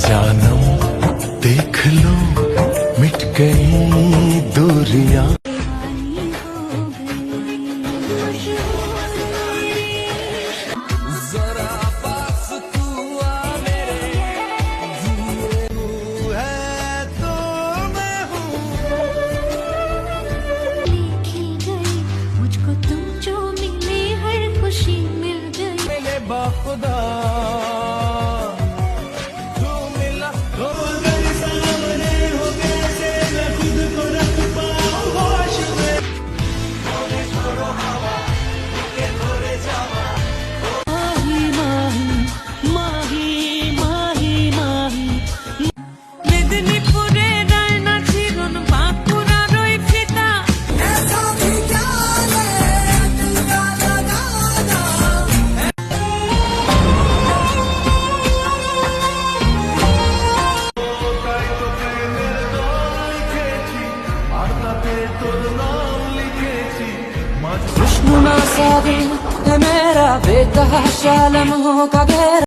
जानम देख लो मिट गई दूरियां। मुझको तुम जो मिले हर खुशी मिल गई। मेरे बाखुदा तू मिला हो मेरे सामने हो कैसे मैं खुद को रख पाऊं होश में। थोड़े छोड़ो हवा के थोड़े जावा माही माही माही माही माही मेदिनीपुरे रायना जीवन बांकुड़ा रोई फिदा। ऐसा भी क्या कृष्ण ना सागर है मेरा बेतहाशा लम्हों का घेरा।